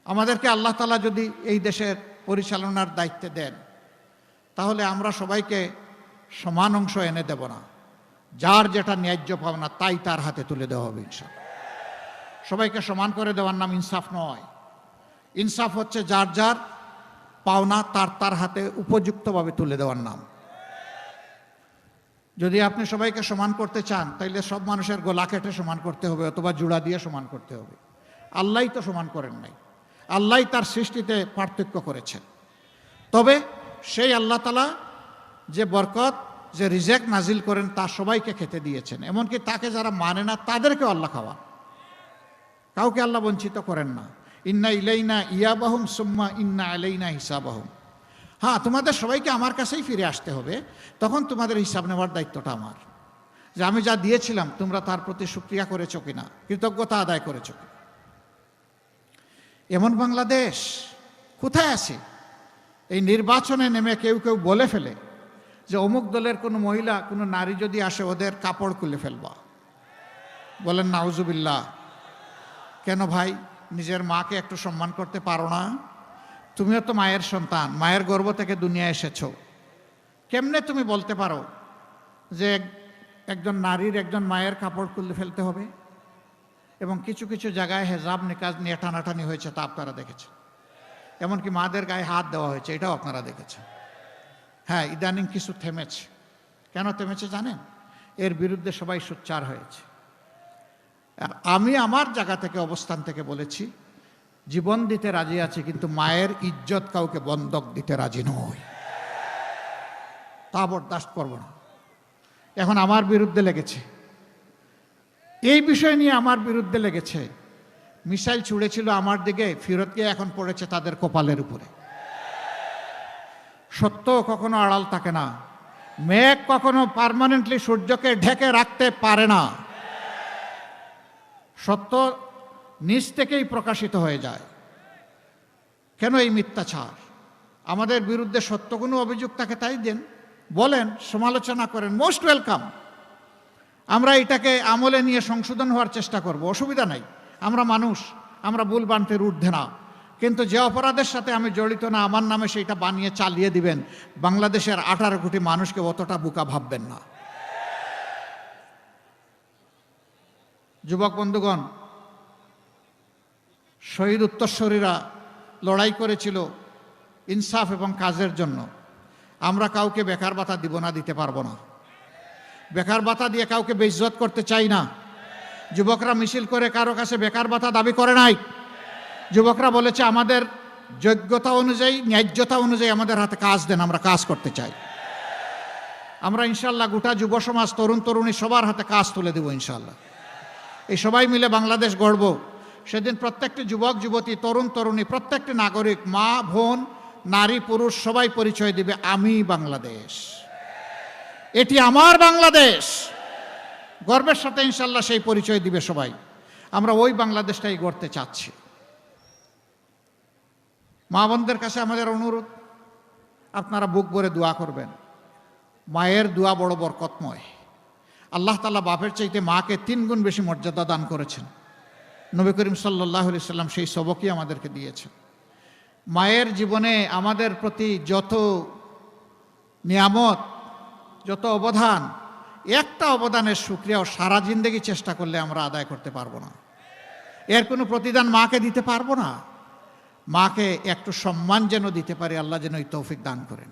আমাদেরকে আল্লাহ তাআলা যদি এই দেশের পরিচালনার দায়িত্বে দেন, তাহলে আমরা সবাইকে সমান অংশ এনে দেব না। যার যেটা ন্যায্য পাওনা তাই তার হাতে তুলে দেওয়া হবে ইনশাআল্লাহ। সবাইকে সমান করে দেওয়ার নাম ইনসাফ নয়। ইনসাফ হচ্ছে যার যার পাওনা তার তার হাতে উপযুক্তভাবে তুলে দেওয়ার নাম। যদি আপনি সবাইকে সমান করতে চান, তাইলে সব মানুষের গলা কেটে সমান করতে হবে অথবা জোড়া দিয়ে সমান করতে হবে। আল্লাহই তো সমান করেন নাই, আল্লাহই তার সৃষ্টিতে পার্থক্য করেছেন। তবে সেই আল্লাহ তাআলা যে বরকত, যে রিজেক নাজিল করেন তা সবাইকে খেতে দিয়েছেন। এমনকি তাকে যারা মানে না তাদেরকেও আল্লাহ খাওয়ান, কাউকে আল্লাহ বঞ্চিত করেন না। ইন্না ইলাইনা ইয়াবাহুম সুম্মা ইন্না আলাইনা হিসাবাহুম। হ্যাঁ, তোমাদের সবাইকে আমার কাছেই ফিরে আসতে হবে, তখন তোমাদের হিসাব নেওয়ার দায়িত্বটা আমার, যে আমি যা দিয়েছিলাম তোমরা তার প্রতি শুকরিয়া করেছো কিনা, কৃতজ্ঞতা আদায় করেছো কিনা। এমন বাংলাদেশ কোথায় আছে? এই নির্বাচনে নেমে কেউ কেউ বলে ফেলে যে অমুক দলের কোনো মহিলা, কোনো নারী যদি আসে ওদের কাপড় খুলে ফেলবা। বলেন নাউজুবিল্লাহ। কেন ভাই, নিজের মাকে একটু সম্মান করতে পারো না? তুমিও তো মায়ের সন্তান, মায়ের গর্ভ থেকে দুনিয়া এসেছো। কেমনে তুমি বলতে পারো যে একজন নারীর, একজন মায়ের কাপড় খুলে ফেলতে হবে? এবং কিছু কিছু জায়গায় হেজাব নিকাজ নিয়ে টানাটানি হয়েছে, তা আপনারা দেখেছেন। এমনকি মাদের গায়ে হাত দেওয়া হয়েছে, এটাও আপনারা দেখেছেন। হ্যাঁ, ইদানিং কিছু থেমেছে। কেন থেমেছে জানেন? এর বিরুদ্ধে সবাই সোচ্চার হয়েছে। আমি আমার জায়গা থেকে, অবস্থান থেকে বলেছি, জীবন দিতে রাজি আছি, কিন্তু মায়ের ইজ্জত কাউকে বন্ধক দিতে রাজি নই। তা বরদাস্ত করব না। এখন আমার বিরুদ্ধে লেগেছে, এই বিষয় নিয়ে আমার বিরুদ্ধে লেগেছে। মিসাইল ছুঁড়েছিল আমার দিকে, ফিরত গিয়ে এখন পড়েছে তাদের কপালের উপরে। সত্য কখনো আড়াল থাকে না, মেঘ কখনো পার্মানেন্টলি সূর্যকে ঢেকে রাখতে পারে না। সত্য নিজ থেকেই প্রকাশিত হয়ে যায়। কেন এই মিথ্যাচার? আমাদের বিরুদ্ধে সত্য কোনো অভিযোগ থাকে তাই দেন, বলেন, সমালোচনা করেন, মোস্ট ওয়েলকাম। আমরা এটাকে আমলে নিয়ে সংশোধন হওয়ার চেষ্টা করব, অসুবিধা নাই। আমরা মানুষ, আমরা ভুল বানতে ঊর্ধ্বে না। কিন্তু যে অপরাধের সাথে আমি জড়িত না, আমার নামে সেইটা বানিয়ে চালিয়ে দিবেন, বাংলাদেশের 18 কোটি মানুষকে অতটা বোকা ভাববেন না। যুবক বন্ধুগণ, শহীদ উত্তরসূরিরা লড়াই করেছিল ইনসাফ এবং কাজের জন্য। আমরা কাউকে বেকার ভাতা দিব না, দিতে পারবো না। বেকার ভাতা দিয়ে কাউকে বেইজ্জত করতে চাই না। যুবকরা মিছিল করে কারো কাছে বেকার ভাতা দাবি করে নাই। যুবকরা বলেছে আমাদের যোগ্যতা অনুযায়ী, ন্যায্যতা অনুযায়ী আমাদের হাতে কাজ দেন, আমরা কাজ করতে চাই। আমরা ইনশাল্লাহ গোটা যুব সমাজ, তরুণ তরুণী সবার হাতে কাজ তুলে দেব ইনশাল্লাহ। এই সবাই মিলে বাংলাদেশ গড়ব। সেদিন প্রত্যেকটি যুবক যুবতী, তরুণ তরুণী, প্রত্যেকটি নাগরিক, মা বোন, নারী পুরুষ সবাই পরিচয় দিবে, আমি বাংলাদেশ, এটি আমার বাংলাদেশ। গর্বের সাথে ইনশাল্লাহ সেই পরিচয় দিবে সবাই। আমরা ওই বাংলাদেশটাই গড়তে চাচ্ছি। মা বোনদের কাছে আমাদের অনুরোধ, আপনারা বুক ভরে দোয়া করবেন। মায়ের দোয়া বড় বরকতময়। আল্লাহ তাআলা বাপের চাইতে মাকে 3 গুণ বেশি মর্যাদা দান করেছেন। নবী করিম সাল্লাল্লাহু আলাইহি সাল্লাম সেই সবকই আমাদেরকে দিয়েছেন। মায়ের জীবনে আমাদের প্রতি যত নিয়ামত, যত অবদান, একটা অবদানের শুকরিয়াও সারা জিন্দেগি চেষ্টা করলে আমরা আদায় করতে পারবো না। এর কোনো প্রতিদান মাকে দিতে পারবো না। মাকে একটু সম্মান যেন দিতে পারি, আল্লাহ যেন এই তৌফিক দান করেন।